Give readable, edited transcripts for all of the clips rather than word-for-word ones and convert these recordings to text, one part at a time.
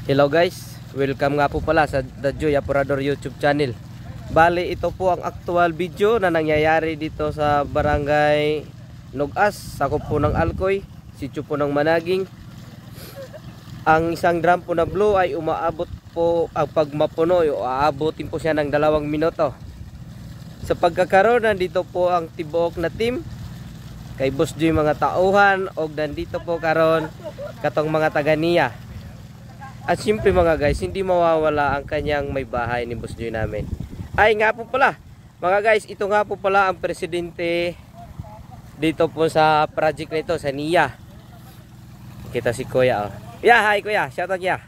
Hello guys, welcome nga po pala sa The Joy Apurador YouTube channel. Bali, ito po ang actual video na nangyayari dito sa barangay Nugas, sakop po ng Alcoy, sitio po ng Managing. Ang isang drum po na blue ay umaabot po, ang pagmapuno, aabotin po siya ng 2 minuto. Sa pagkakaroon, nandito po ang tibuok na team, kay Boss Joy mga tauhan, o nandito po karon katong mga taga-niya. At siyempre mga guys, hindi mawawala ang kanyang may bahay ni Boss Joy namin. Ay nga po pala, mga guys, ito nga po pala ang presidente dito po sa project na ito, sa NIA. Kita si Kuya. Yeah, hi Kuya, shoutout niya.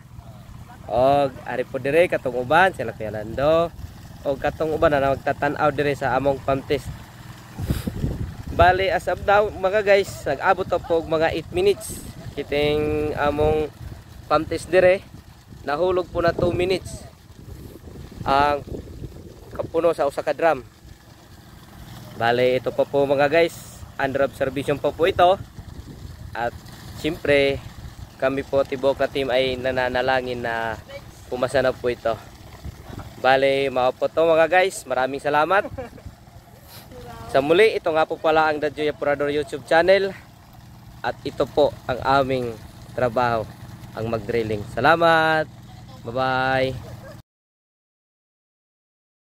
Og ari po dire katong uban, sila Kuya Lando. Og katong uban na magtatanaw dire sa among pump test. Bali, as of now mga guys, nag-abot po mga 8 minutes. Kiting among pump test dire, nahulog po na 2 minutes ang kapuno sa usa ka drum. Bale, ito pa po mga guys, under observation pa po ito. At siyempre kami po tibok na team ay nananalangin na pumasa na po ito. Bale, mao po to mga guys, maraming salamat. Sa muli, ito nga po pala ang The Joy Apurador YouTube channel. At ito po ang aming trabaho, ang mag-drilling. Salamat. Bye-bye.